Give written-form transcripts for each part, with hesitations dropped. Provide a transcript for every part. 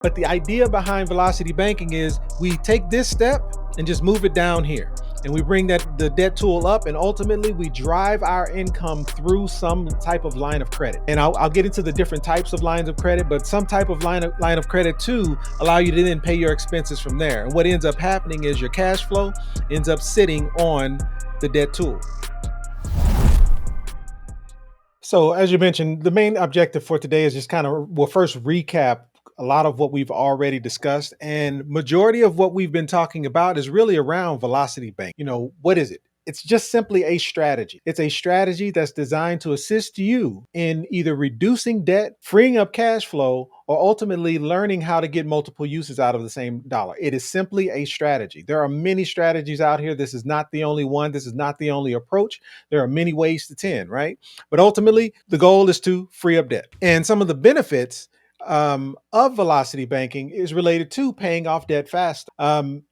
But the idea behind velocity banking is we take this step and just move it down here. And we bring the debt tool up, and ultimately we drive our income through some type of line of credit. And I'll get into the different types of lines of credit, but some type of line of credit to allow you to then pay your expenses from there. And what ends up happening is your cash flow ends up sitting on the debt tool. So, as you mentioned, the main objective for today is just we'll first recap a lot of what we've already discussed. And majority of what we've been talking about is really around velocity bank. What is it? It's just simply a strategy. It's a strategy that's designed to assist you in either reducing debt, freeing up cash flow, or ultimately learning how to get multiple uses out of the same dollar. It is simply a strategy. There are many strategies out here. This is not the only one. This is not the only approach. There are many ways to 10, right? But ultimately, the goal is to free up debt. And some of the benefits of velocity banking is related to paying off debt faster.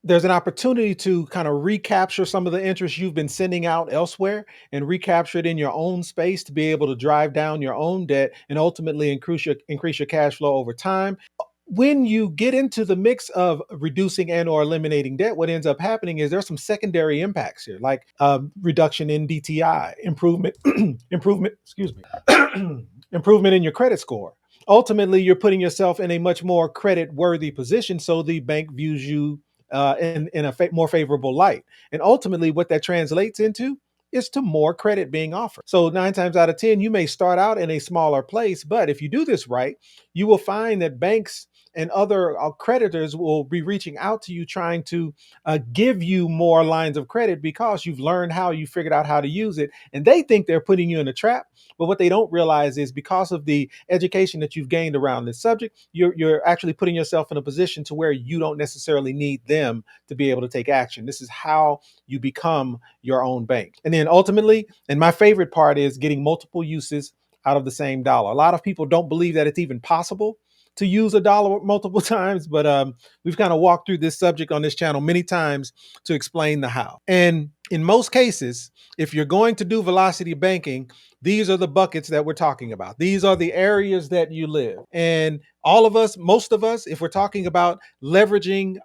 There's an opportunity to kind of recapture some of the interest you've been sending out elsewhere and recapture it in your own space to be able to drive down your own debt and ultimately increase your cash flow over time. When you get into the mix of reducing and or eliminating debt, what ends up happening is there's some secondary impacts here, like reduction in DTI, improvement, improvement in your credit score. Ultimately, you're putting yourself in a much more credit worthy position, so the bank views you in a more favorable light. And ultimately, what that translates into is to more credit being offered. So 9 times out of 10, you may start out in a smaller place, but if you do this right, you will find that banks and other creditors will be reaching out to you trying to give you more lines of credit because you've learned how, you figured out how to use it, and they think they're putting you in a trap. But what they don't realize is because of the education that you've gained around this subject, you're actually putting yourself in a position to where you don't necessarily need them to be able to take action. This is how you become your own bank. And then ultimately, and my favorite part is getting multiple uses out of the same dollar. A lot of people don't believe that it's even possible to use a dollar multiple times, but we've kind of walked through this subject on this channel many times to explain the how. And in most cases, if you're going to do velocity banking, these are the buckets that we're talking about. These are the areas that you live. And all of us, most of us, if we're talking about leveraging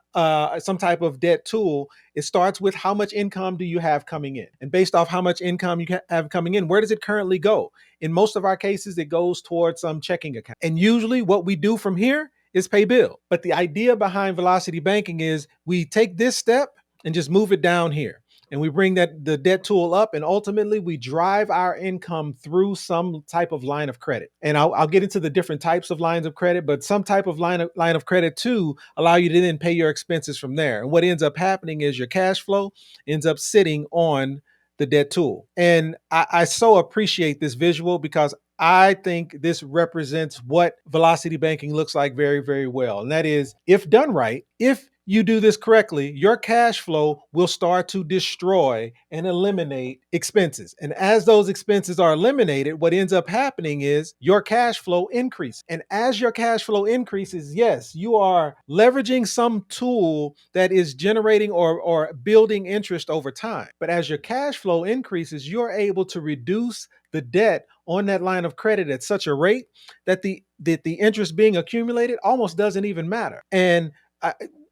some type of debt tool, it starts with how much income do you have coming in? And based off how much income you have coming in, where does it currently go? In most of our cases, it goes towards some checking account. And usually what we do from here is pay bill. But the idea behind velocity banking is we take this step and just move it down here. And we bring the debt tool up, and ultimately we drive our income through some type of line of credit. And I'll get into the different types of lines of credit, but some type of line of credit to allow you to then pay your expenses from there. And what ends up happening is your cash flow ends up sitting on the debt tool. And I so appreciate this visual because I think this represents what velocity banking looks like very, very well. And that is, if done right, if you do this correctly, your cash flow will start to destroy and eliminate expenses. And as those expenses are eliminated, what ends up happening is your cash flow increases. And as your cash flow increases, yes, you are leveraging some tool that is generating or building interest over time. But as your cash flow increases, you're able to reduce the debt on that line of credit at such a rate that the interest being accumulated almost doesn't even matter. And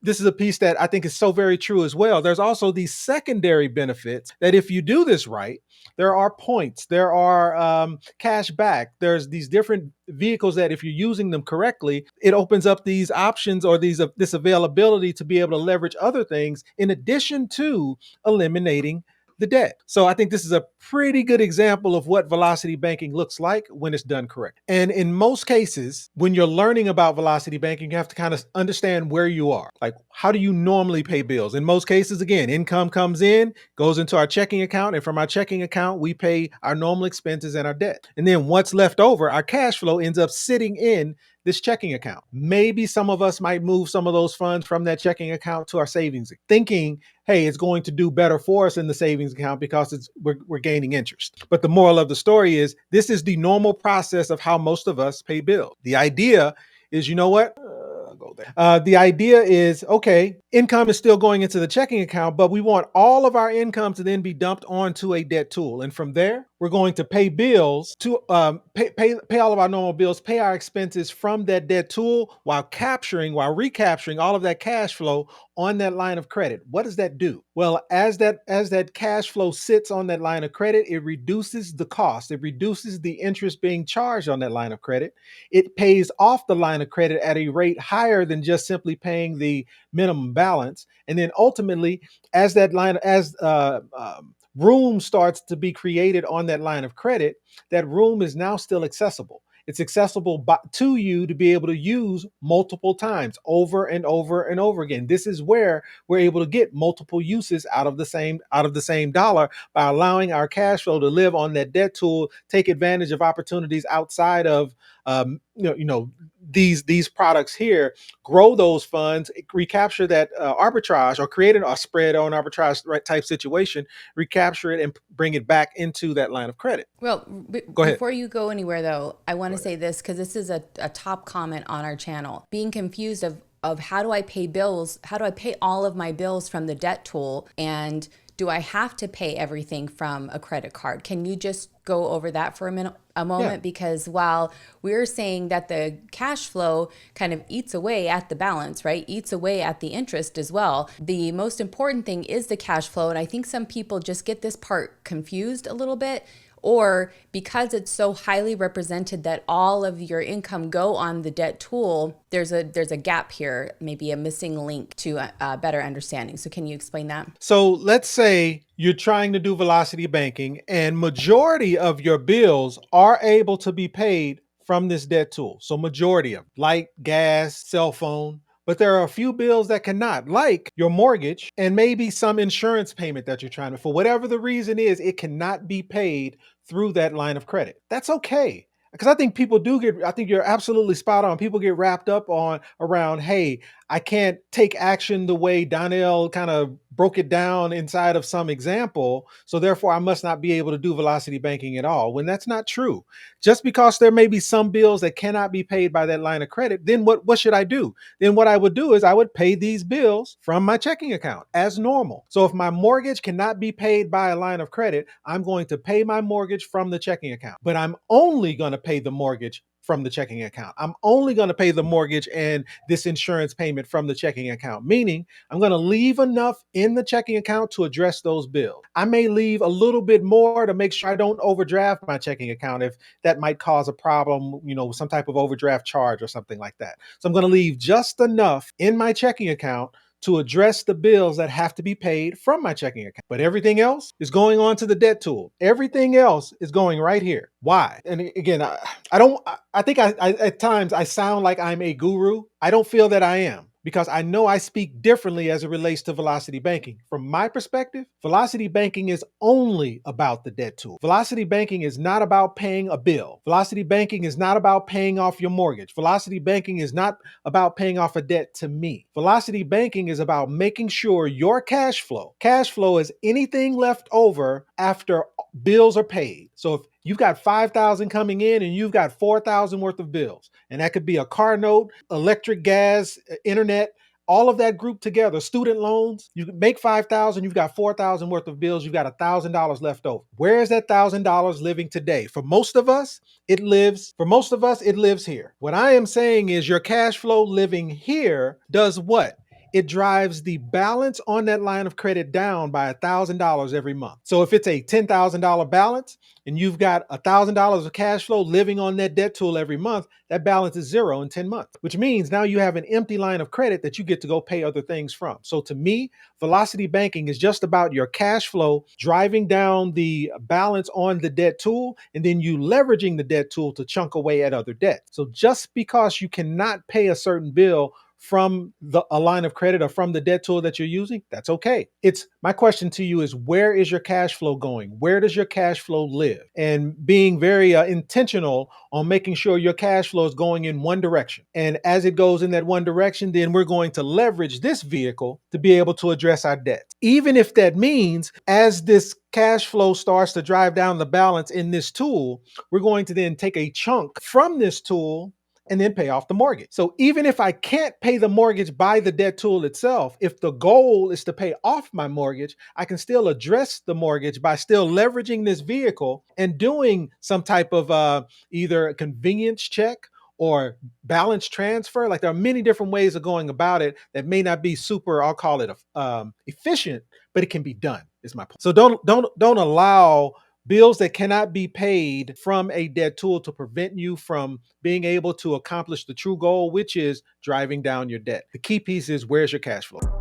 this is a piece that I think is so very true as well. There's also these secondary benefits that if you do this right, there are points, there are cash back, there's these different vehicles that if you're using them correctly, it opens up these options or this availability to be able to leverage other things in addition to eliminating the debt. So I think this is a pretty good example of what velocity banking looks like when it's done correct. And in most cases, when you're learning about velocity banking, you have to kind of understand where you are. Like, how do you normally pay bills? In most cases, again, income comes in, goes into our checking account, and from our checking account, we pay our normal expenses and our debt. And then what's left over, our cash flow ends up sitting in this checking account. Maybe some of us might move some of those funds from that checking account to our savings, thinking, hey, it's going to do better for us in the savings account because we're gaining interest. But the moral of the story is this is the normal process of how most of us pay bills. The idea is, you know what? The idea is, okay, income is still going into the checking account, but we want all of our income to then be dumped onto a debt tool. And from there, we're going to pay bills to pay all of our normal bills, pay our expenses from that debt tool while recapturing all of that cash flow on that line of credit. What does that do? Well, as that cash flow sits on that line of credit, it reduces the cost. It reduces the interest being charged on that line of credit. It pays off the line of credit at a rate higher than just simply paying the minimum balance. And then ultimately, as that line, as room starts to be created on that line of credit, that room is now still accessible. It's accessible to you to be able to use multiple times over and over and over again. This is where we're able to get multiple uses out of the same dollar by allowing our cash flow to live on that debt tool, take advantage of opportunities outside of these products here, grow those funds, recapture that arbitrage, or create a spread on arbitrage type situation, recapture it and bring it back into that line of credit. Well, Go ahead. before you go anywhere, though, I want Go to ahead. say this because this is a top comment on our channel. Being confused of how do I pay bills? How do I pay all of my bills from the debt tool? And do I have to pay everything from a credit card? Can you just go over that for a Yeah. moment? Because while we're saying that the cash flow kind of eats away at the balance, right? Eats away at the interest as well. The most important thing is the cash flow. And I think some people just get this part confused a little bit, or because it's so highly represented that all of your income go on the debt tool, there's a gap here, maybe a missing link to a better understanding. So can you explain that? So let's say you're trying to do velocity banking and majority of your bills are able to be paid from this debt tool. So majority of light, gas, cell phone, but there are a few bills that cannot, like your mortgage and maybe some insurance payment that you're trying to, for whatever the reason is, it cannot be paid through that line of credit. That's okay. Because I think you're absolutely spot on. People get wrapped up on around, hey, I can't take action the way Donnell kind of broke it down inside of some example. So therefore, I must not be able to do velocity banking at all. When that's not true. Just because there may be some bills that cannot be paid by that line of credit, then what should I do? Then what I would do is I would pay these bills from my checking account as normal. So if my mortgage cannot be paid by a line of credit, I'm going to pay my mortgage from the checking account. But I'm only going to pay the mortgage from the checking account. I'm only going to pay the mortgage and this insurance payment from the checking account, meaning I'm going to leave enough in the checking account to address those bills. I may leave a little bit more to make sure I don't overdraft my checking account if that might cause a problem, some type of overdraft charge or something like that. So I'm going to leave just enough in my checking account to address the bills that have to be paid from my checking account. But everything else is going on to the debt tool. Everything else is going right here. Why? And again, I think at times I sound like I'm a guru. I don't feel that I am, because I know I speak differently as it relates to velocity banking. From my perspective, velocity banking is only about the debt tool. Velocity banking is not about paying a bill. Velocity banking is not about paying off your mortgage. Velocity banking is not about paying off a debt to me. Velocity banking is about making sure your cash flow is anything left over after bills are paid. So if you've got 5,000 coming in and you've got 4,000 worth of bills, and that could be a car note, electric, gas, internet, all of that grouped together, student loans, you can make 5,000, you've got 4,000 worth of bills, you've got $1,000 left over. Where is that $1,000 living today? For most of us, it lives here. What I am saying is your cash flow living here does what? It drives the balance on that line of credit down by $1,000 every month. So if it's a $10,000 balance and you've got $1,000 of cash flow living on that debt tool every month, that balance is zero in 10 months, which means now you have an empty line of credit that you get to go pay other things from. So to me, velocity banking is just about your cash flow driving down the balance on the debt tool, and then you leveraging the debt tool to chunk away at other debt. So just because you cannot pay a certain bill from a line of credit or from the debt tool that you're using, that's okay. It's my question to you is, where is your cash flow going? Where does your cash flow live? And being very intentional on making sure your cash flow is going in one direction. And as it goes in that one direction, then we're going to leverage this vehicle to be able to address our debt. Even if that means as this cash flow starts to drive down the balance in this tool, we're going to then take a chunk from this tool and then pay off the mortgage. So even if I can't pay the mortgage by the debt tool itself, if the goal is to pay off my mortgage, I can still address the mortgage by still leveraging this vehicle and doing some type of either a convenience check or balance transfer. Like, there are many different ways of going about it that may not be super, I'll call it efficient, but it can be done, is my point. So don't allow bills that cannot be paid from a debt tool to prevent you from being able to accomplish the true goal, which is driving down your debt. The key piece is, where's your cash flow?